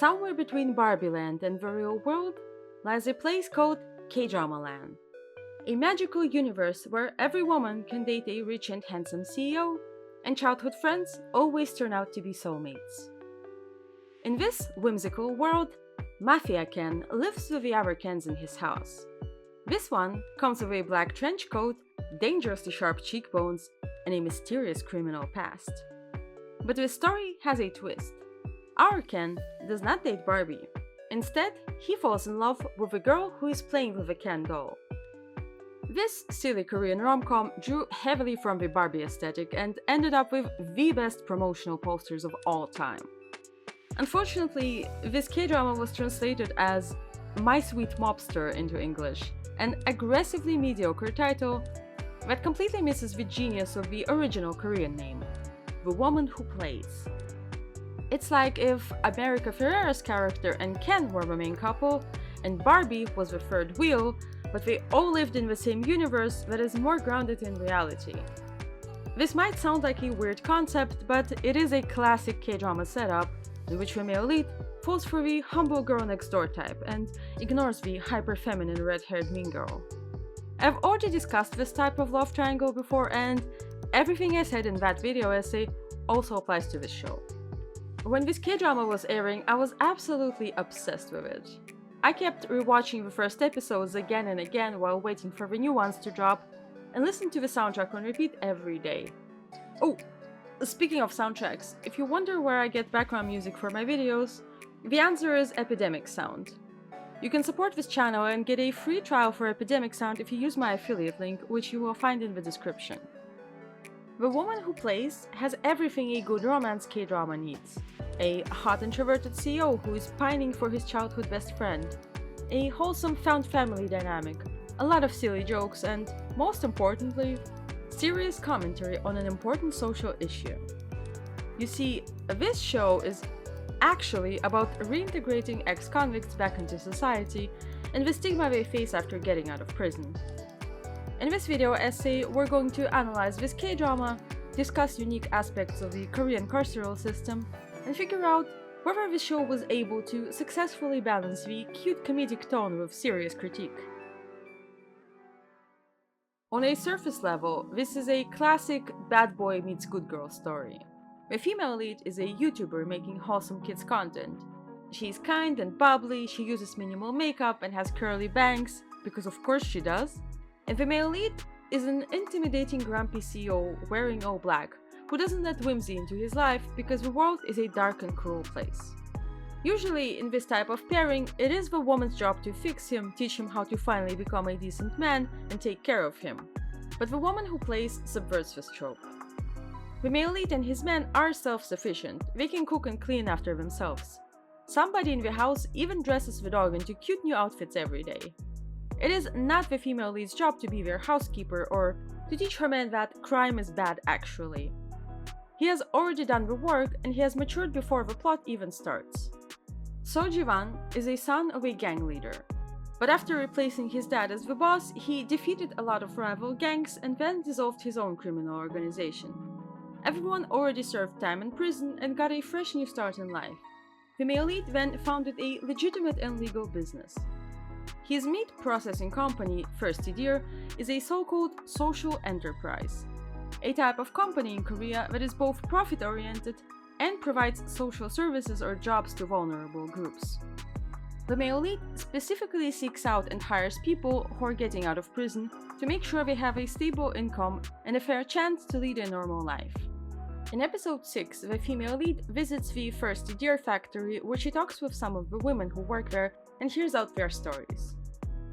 Somewhere between Barbie Land and the real world lies a place called K-Drama Land, a magical universe where every woman can date a rich and handsome CEO, and childhood friends always turn out to be soulmates. In this whimsical world, Mafia Ken lives with the other Kens in his house. This one comes with a black trench coat, dangerously sharp cheekbones, and a mysterious criminal past. But the story has a twist. Our Ken does not date Barbie. Instead, he falls in love with a girl who is playing with a Ken doll. This silly Korean rom-com drew heavily from the Barbie aesthetic and ended up with the best promotional posters of all time. Unfortunately, this K-drama was translated as My Sweet Mobster into English, an aggressively mediocre title that completely misses the genius of the original Korean name, The Woman Who Plays. It's like if America Ferrera's character and Ken were the main couple, and Barbie was the third wheel, but they all lived in the same universe that is more grounded in reality. This might sound like a weird concept, but it is a classic K-drama setup in which the male lead falls for the humble girl next door type and ignores the hyper-feminine red-haired mean girl. I've already discussed this type of love triangle before, and everything I said in that video essay also applies to this show. When this K-drama was airing, I was absolutely obsessed with it. I kept rewatching the first episodes again and again while waiting for the new ones to drop, and listened to the soundtrack on repeat every day. Oh, speaking of soundtracks, if you wonder where I get background music for my videos, the answer is Epidemic Sound. You can support this channel and get a free trial for Epidemic Sound if you use my affiliate link, which you will find in the description. The Woman Who Plays has everything a good romance K-drama needs. A hot introverted CEO who is pining for his childhood best friend, a wholesome found family dynamic, a lot of silly jokes, and, most importantly, serious commentary on an important social issue. You see, this show is actually about reintegrating ex-convicts back into society and the stigma they face after getting out of prison. In this video essay, we're going to analyze this K-drama, discuss unique aspects of the Korean carceral system, and figure out whether the show was able to successfully balance the cute comedic tone with serious critique. On a surface level, this is a classic bad boy meets good girl story. The female lead is a YouTuber making wholesome kids content. She's kind and bubbly, she uses minimal makeup and has curly bangs, because of course she does. And the male lead is an intimidating grumpy CEO wearing all black, who doesn't let whimsy into his life because the world is a dark and cruel place. Usually, in this type of pairing, it is the woman's job to fix him, teach him how to finally become a decent man, and take care of him. But the Woman Who Plays subverts this trope. The male lead and his men are self-sufficient, they can cook and clean after themselves. Somebody in the house even dresses the dog into cute new outfits every day. It is not the female lead's job to be their housekeeper or to teach her men that crime is bad actually. He has already done the work and he has matured before the plot even starts. So Jivan is a son of a gang leader, but after replacing his dad as the boss, he defeated a lot of rival gangs and then dissolved his own criminal organization. Everyone already served time in prison and got a fresh new start in life. The male lead then founded a legitimate and legal business. His meat processing company, Thirsty Deer, is a so-called social enterprise, a type of company in Korea that is both profit-oriented and provides social services or jobs to vulnerable groups. The male lead specifically seeks out and hires people who are getting out of prison to make sure they have a stable income and a fair chance to lead a normal life. In episode 6, the female lead visits the Thirsty Deer factory where she talks with some of the women who work there and hears out their stories.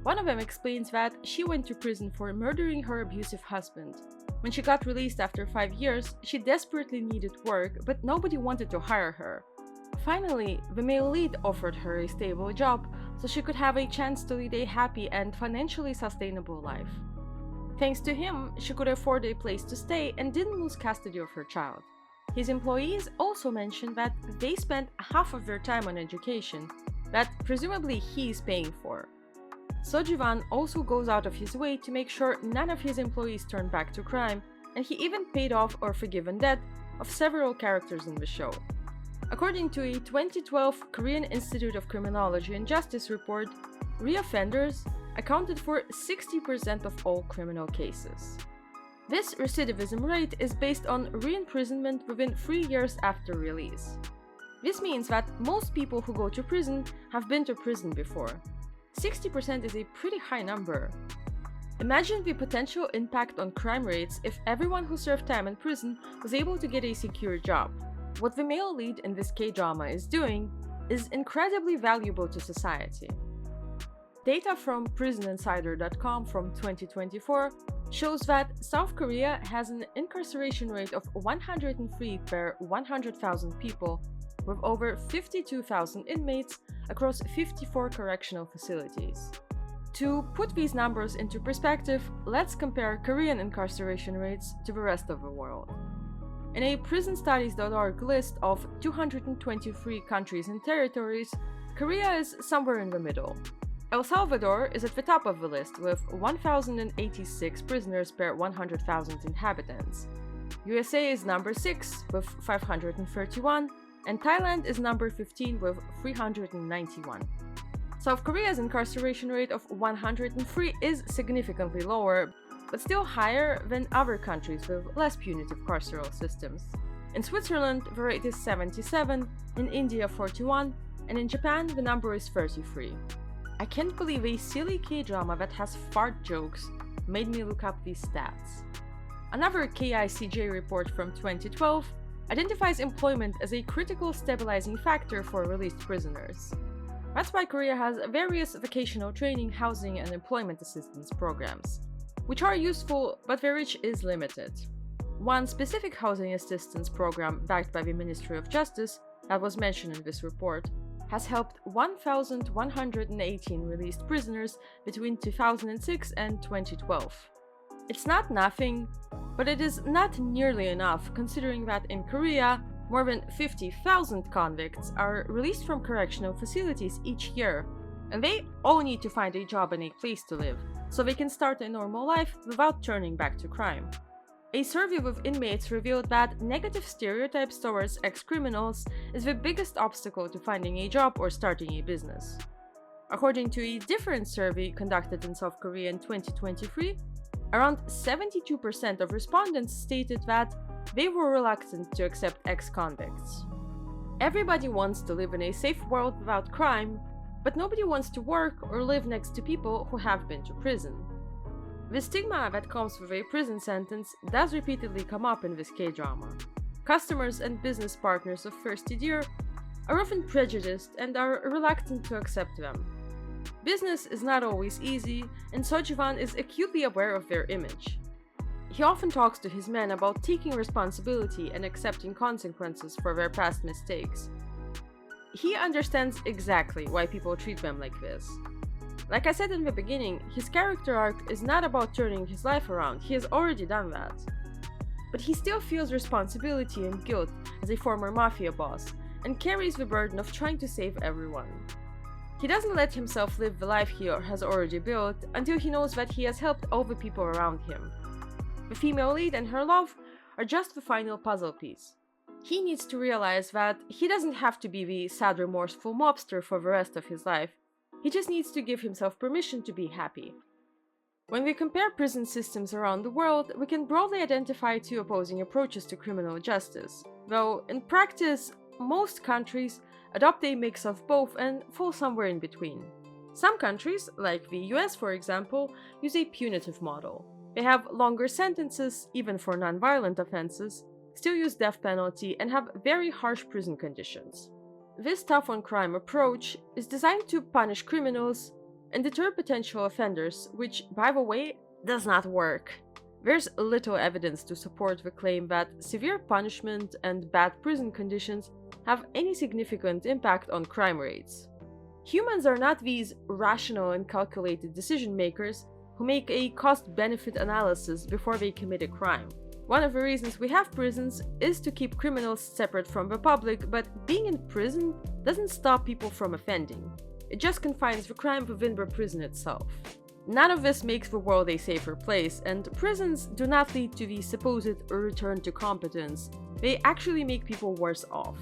One of them explains that she went to prison for murdering her abusive husband. When she got released after 5 years, she desperately needed work, but nobody wanted to hire her. Finally, the male lead offered her a stable job so she could have a chance to lead a happy and financially sustainable life. Thanks to him, she could afford a place to stay and didn't lose custody of her child. His employees also mentioned that they spent half of their time on education, that presumably he is paying for. So Jivan also goes out of his way to make sure none of his employees turn back to crime, and he even paid off or forgiven debt of several characters in the show. According to a 2012 Korean Institute of Criminology and Justice report, reoffenders accounted for 60% of all criminal cases. This recidivism rate is based on re-imprisonment within 3 years after release. This means that most people who go to prison have been to prison before. 60% is a pretty high number. Imagine the potential impact on crime rates if everyone who served time in prison was able to get a secure job. What the male lead in this K-drama is doing is incredibly valuable to society. Data from PrisonInsider.com from 2024 shows that South Korea has an incarceration rate of 103 per 100,000 people, with over 52,000 inmates across 54 correctional facilities. To put these numbers into perspective, let's compare Korean incarceration rates to the rest of the world. In a PrisonStudies.org list of 223 countries and territories, Korea is somewhere in the middle. El Salvador is at the top of the list with 1,086 prisoners per 100,000 inhabitants. USA is number 6 with 531, and Thailand is number 15 with 391. South Korea's incarceration rate of 103 is significantly lower, but still higher than other countries with less punitive carceral systems. In Switzerland, the rate is 77, in India 41, and in Japan the number is 33. I can't believe a silly K-drama that has fart jokes made me look up these stats. Another KICJ report from 2012 identifies employment as a critical stabilizing factor for released prisoners. That's why Korea has various vocational training, housing, and employment assistance programs, which are useful, but their reach is limited. One specific housing assistance program backed by the Ministry of Justice that was mentioned in this report has helped 1,118 released prisoners between 2006 and 2012. It's not nothing, but it is not nearly enough considering that in Korea, more than 50,000 convicts are released from correctional facilities each year, and they all need to find a job and a place to live, so they can start a normal life without turning back to crime. A survey with inmates revealed that negative stereotypes towards ex-criminals is the biggest obstacle to finding a job or starting a business. According to a different survey conducted in South Korea in 2023, around 72% of respondents stated that they were reluctant to accept ex-convicts. Everybody wants to live in a safe world without crime, but nobody wants to work or live next to people who have been to prison. The stigma that comes with a prison sentence does repeatedly come up in this K-drama. Customers and business partners of Thirsty Deer are often prejudiced and are reluctant to accept them. Business is not always easy, and Sojivan is acutely aware of their image. He often talks to his men about taking responsibility and accepting consequences for their past mistakes. He understands exactly why people treat them like this. Like I said in the beginning, his character arc is not about turning his life around, he has already done that. But he still feels responsibility and guilt as a former mafia boss, and carries the burden of trying to save everyone. He doesn't let himself live the life he has already built until he knows that he has helped all the people around him. The female lead and her love are just the final puzzle piece. He needs to realize that he doesn't have to be the sad, remorseful mobster for the rest of his life. He just needs to give himself permission to be happy. When we compare prison systems around the world, we can broadly identify two opposing approaches to criminal justice, though in practice, most countries adopt a mix of both and fall somewhere in between. Some countries, like the US for example, use a punitive model. They have longer sentences, even for non-violent offenses, still use death penalty, and have very harsh prison conditions. This tough-on-crime approach is designed to punish criminals and deter potential offenders, which, by the way, does not work. There's little evidence to support the claim that severe punishment and bad prison conditions have any significant impact on crime rates. Humans are not these rational and calculated decision-makers who make a cost-benefit analysis before they commit a crime. One of the reasons we have prisons is to keep criminals separate from the public, but being in prison doesn't stop people from offending. It just confines the crime within the prison itself. None of this makes the world a safer place, and prisons do not lead to the supposed return to competence. They actually make people worse off.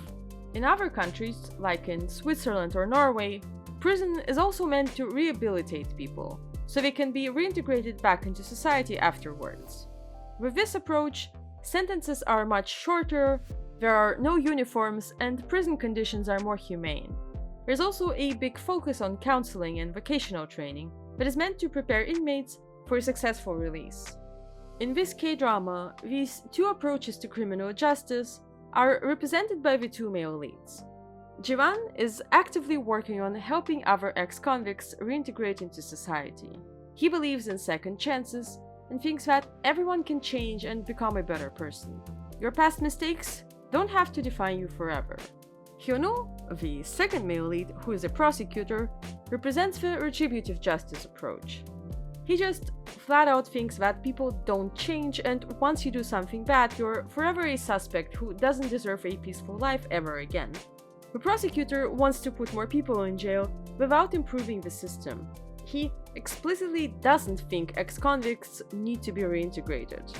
In other countries, like in Switzerland or Norway, prison is also meant to rehabilitate people, so they can be reintegrated back into society afterwards. With this approach, sentences are much shorter, there are no uniforms, and prison conditions are more humane. There's also a big focus on counseling and vocational training that is meant to prepare inmates for a successful release. In this K-drama, these two approaches to criminal justice are represented by the two male leads. Jivan is actively working on helping other ex-convicts reintegrate into society. He believes in second chances and thinks that everyone can change and become a better person. Your past mistakes don't have to define you forever. Hyunwoo, the second male lead, who is a prosecutor, represents the retributive justice approach. He just flat out thinks that people don't change, and once you do something bad, you're forever a suspect who doesn't deserve a peaceful life ever again. The prosecutor wants to put more people in jail without improving the system. He explicitly doesn't think ex-convicts need to be reintegrated.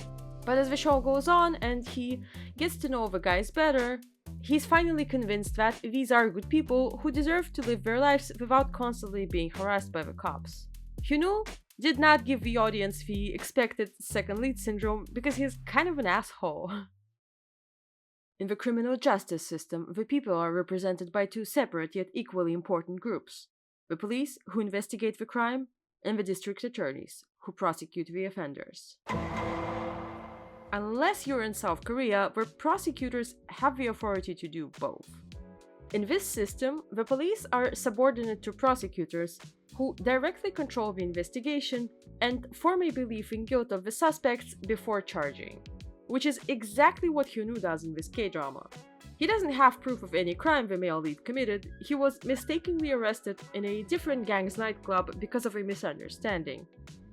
But as the show goes on and he gets to know the guys better, he's finally convinced that these are good people who deserve to live their lives without constantly being harassed by the cops. Hyunwoo did not give the audience the expected second lead syndrome because he's kind of an asshole. In the criminal justice system, the people are represented by two separate yet equally important groups: the police, who investigate the crime, and the district attorneys, who prosecute the offenders. Unless you're in South Korea, where prosecutors have the authority to do both. In this system, the police are subordinate to prosecutors, who directly control the investigation and form a belief in guilt of the suspects before charging, which is exactly what Hyunwoo does in this K-drama. He doesn't have proof of any crime the male lead committed. He was mistakenly arrested in a different gang's nightclub because of a misunderstanding.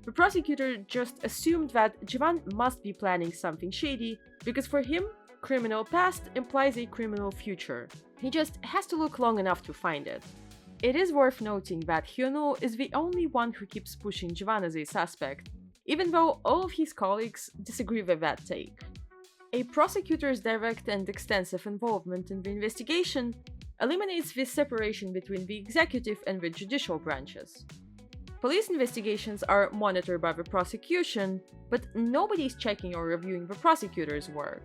The prosecutor just assumed that Jivan must be planning something shady because for him, criminal past implies a criminal future. He just has to look long enough to find it. It is worth noting that Hyunwoo is the only one who keeps pushing Jivan as a suspect, even though all of his colleagues disagree with that take. A prosecutor's direct and extensive involvement in the investigation eliminates this separation between the executive and the judicial branches. Police investigations are monitored by the prosecution, but nobody's checking or reviewing the prosecutor's work.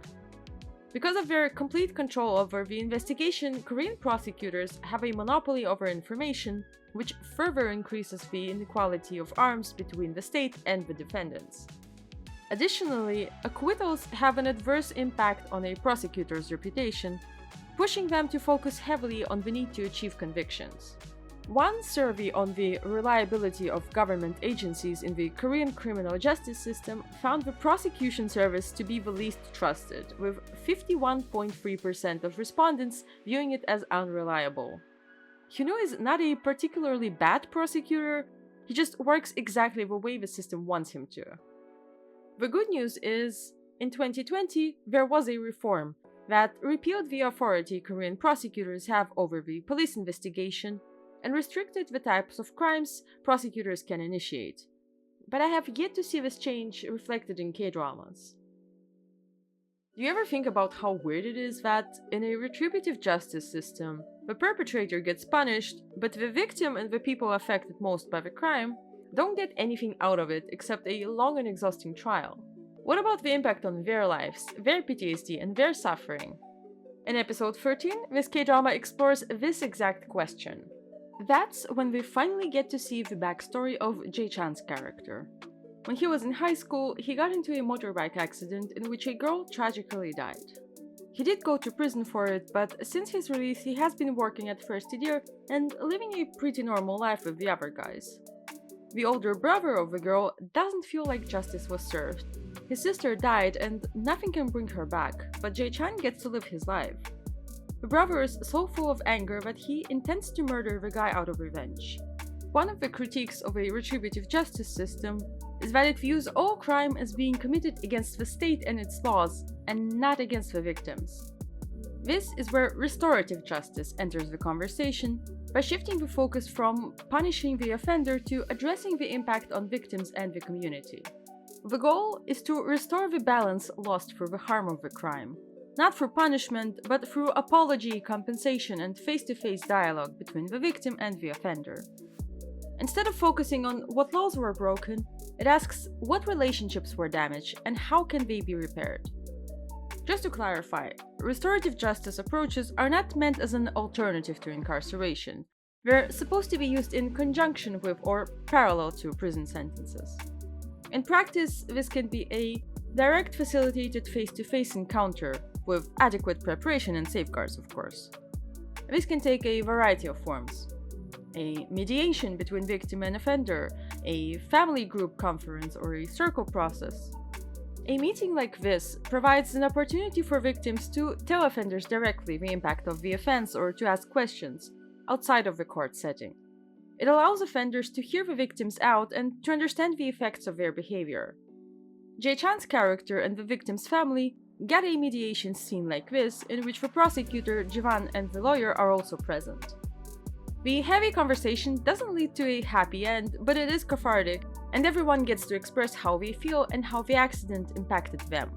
Because of their complete control over the investigation, Korean prosecutors have a monopoly over information, which further increases the inequality of arms between the state and the defendants. Additionally, acquittals have an adverse impact on a prosecutor's reputation, pushing them to focus heavily on the need to achieve convictions. One survey on the reliability of government agencies in the Korean criminal justice system found the prosecution service to be the least trusted, with 51.3% of respondents viewing it as unreliable. Hyunwoo is not a particularly bad prosecutor, he just works exactly the way the system wants him to. The good news is, in 2020, there was a reform that repealed the authority Korean prosecutors have over the police investigation and restricted the types of crimes prosecutors can initiate. But I have yet to see this change reflected in K-dramas. Do you ever think about how weird it is that, in a retributive justice system, the perpetrator gets punished, but the victim and the people affected most by the crime don't get anything out of it except a long and exhausting trial? What about the impact on their lives, their PTSD, and their suffering? In episode 13, this K-drama explores this exact question. That's when we finally get to see the backstory of Jae-chan's character. When he was in high school, he got into a motorbike accident in which a girl tragically died. He did go to prison for it, but since his release he has been working at First Year and living a pretty normal life with the other guys. The older brother of the girl doesn't feel like justice was served. His sister died and nothing can bring her back, but Jae-chan gets to live his life. The brother is so full of anger that he intends to murder the guy out of revenge. One of the critiques of a retributive justice system is that it views all crime as being committed against the state and its laws, and not against the victims. This is where restorative justice enters the conversation, by shifting the focus from punishing the offender to addressing the impact on victims and the community. The goal is to restore the balance lost through the harm of the crime. not through punishment, but through apology, compensation, and face-to-face dialogue between the victim and the offender. Instead of focusing on what laws were broken, it asks what relationships were damaged and how can they be repaired. Just to clarify, restorative justice approaches are not meant as an alternative to incarceration. They're supposed to be used in conjunction with or parallel to prison sentences. In practice, this can be a direct facilitated face-to-face encounter with adequate preparation and safeguards, of course. This can take a variety of forms. A mediation between victim and offender, a family group conference, or a circle process. A meeting like this provides an opportunity for victims to tell offenders directly the impact of the offense or to ask questions outside of the court setting. It allows offenders to hear the victims out and to understand the effects of their behavior. Jae Chan's character and the victim's family get a mediation scene like this, in which the prosecutor, Jivan, and the lawyer are also present. The heavy conversation doesn't lead to a happy end, but it is cathartic, and everyone gets to express how they feel and how the accident impacted them.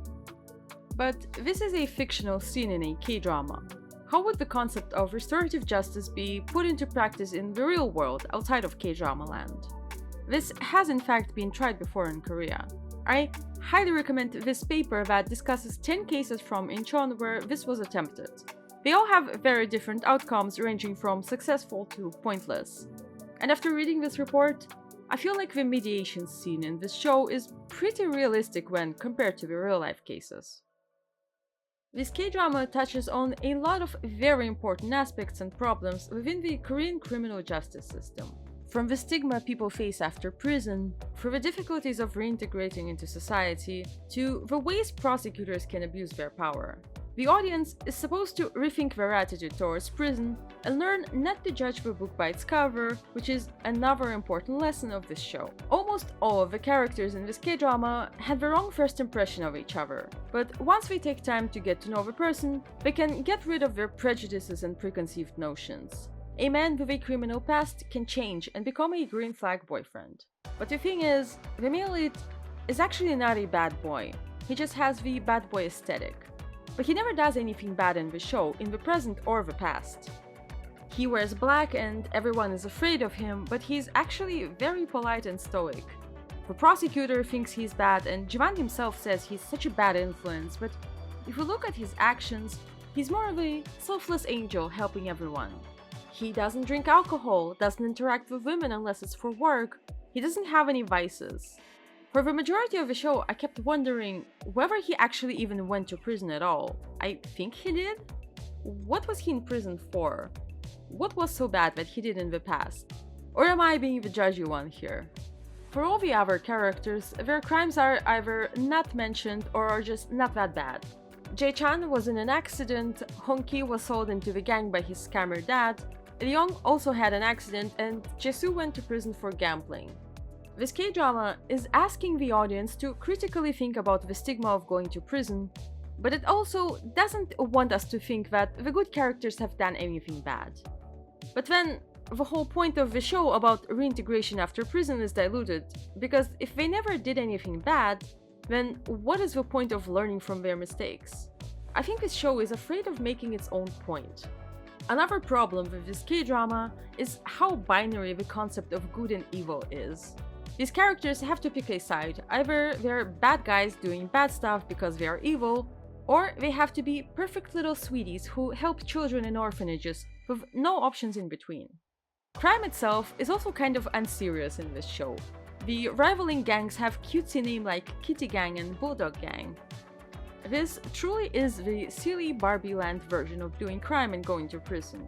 But this is a fictional scene in a K-drama. How would the concept of restorative justice be put into practice in the real world outside of K-drama land? This has in fact been tried before in Korea. I highly recommend this paper that discusses 10 cases from Incheon where this was attempted. They all have very different outcomes ranging from successful to pointless. And after reading this report, I feel like the mediation scene in this show is pretty realistic when compared to the real-life cases. This K-drama touches on a lot of very important aspects and problems within the Korean criminal justice system. From the stigma people face after prison, through the difficulties of reintegrating into society, to the ways prosecutors can abuse their power. The audience is supposed to rethink their attitude towards prison and learn not to judge the book by its cover, which is another important lesson of this show. Almost all of the characters in this K-drama had the wrong first impression of each other, but once they take time to get to know the person, they can get rid of their prejudices and preconceived notions. A man with a criminal past can change and become a green flag boyfriend. But the thing is, the male lead is actually not a bad boy. He just has the bad boy aesthetic. But he never does anything bad in the show, in the present or the past. He wears black and everyone is afraid of him, but he's actually very polite and stoic. The prosecutor thinks he's bad and Jivan himself says he's such a bad influence, but if you look at his actions, he's more of a selfless angel helping everyone. He doesn't drink alcohol, doesn't interact with women unless it's for work, he doesn't have any vices. For the majority of the show, I kept wondering whether he actually even went to prison at all. I think he did? What was he in prison for? What was so bad that he did in the past? Or am I being the judgy one here? For all the other characters, their crimes are either not mentioned or are just not that bad. Jae Chan was in an accident, Hong Ki was sold into the gang by his scammer dad, Ryong also had an accident, and Jae-soo went to prison for gambling. This K-drama is asking the audience to critically think about the stigma of going to prison, but it also doesn't want us to think that the good characters have done anything bad. But then, the whole point of the show about reintegration after prison is diluted, because if they never did anything bad, then what is the point of learning from their mistakes? I think this show is afraid of making its own point. Another problem with this K-drama is how binary the concept of good and evil is. These characters have to pick a side, either they're bad guys doing bad stuff because they are evil, or they have to be perfect little sweeties who help children in orphanages with no options in between. Crime itself is also kind of unserious in this show. The rivaling gangs have cutesy names like Kitty Gang and Bulldog Gang. This truly is the silly Barbie Land version of doing crime and going to prison.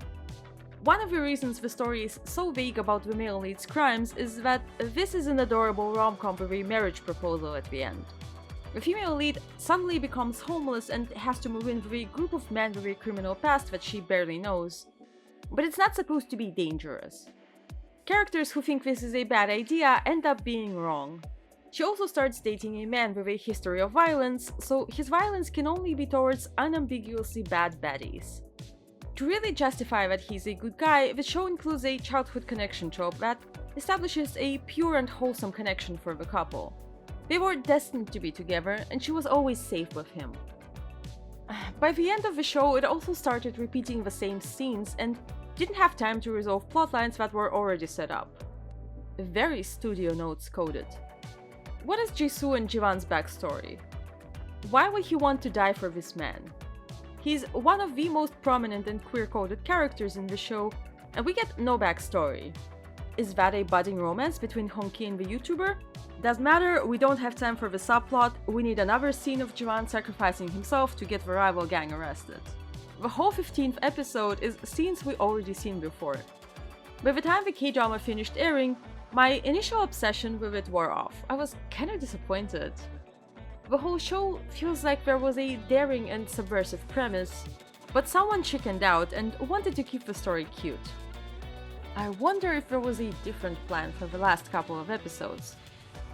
One of the reasons the story is so vague about the male lead's crimes is that this is an adorable rom-com with a marriage proposal at the end. The female lead suddenly becomes homeless and has to move in with a group of men with a criminal past that she barely knows. But it's not supposed to be dangerous. Characters who think this is a bad idea end up being wrong. She also starts dating a man with a history of violence, so his violence can only be towards unambiguously bad baddies. To really justify that he's a good guy, the show includes a childhood connection trope that establishes a pure and wholesome connection for the couple. They were destined to be together, and she was always safe with him. By the end of the show, it also started repeating the same scenes and didn't have time to resolve plotlines that were already set up. Very Studio Notes coded. What is Jisoo and Jiwan's backstory? Why would he want to die for this man? He's one of the most prominent and queer-coded characters in the show, and we get no backstory. Is that a budding romance between Hongki and the YouTuber? Doesn't matter, we don't have time for the subplot, we need another scene of Jiwan sacrificing himself to get the rival gang arrested. The whole 15th episode is scenes we already seen before. By the time the K-drama finished airing, my initial obsession with it wore off. I was kinda disappointed. The whole show feels like there was a daring and subversive premise, but someone chickened out and wanted to keep the story cute. I wonder if there was a different plan for the last couple of episodes.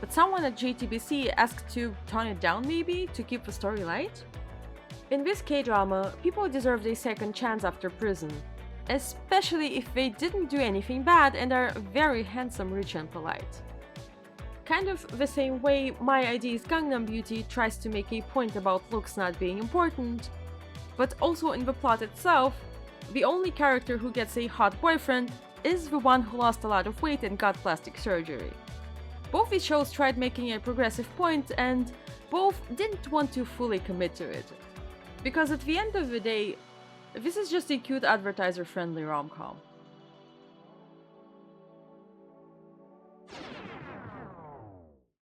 But someone at JTBC asked to tone it down maybe, to keep the story light? In this K-drama, people deserved a second chance after prison, especially if they didn't do anything bad and are very handsome, rich and polite. Kind of the same way My ID's Gangnam Beauty tries to make a point about looks not being important, but also in the plot itself, the only character who gets a hot boyfriend is the one who lost a lot of weight and got plastic surgery. Both these shows tried making a progressive point, and both didn't want to fully commit to it. Because at the end of the day, this is just a cute advertiser-friendly rom-com.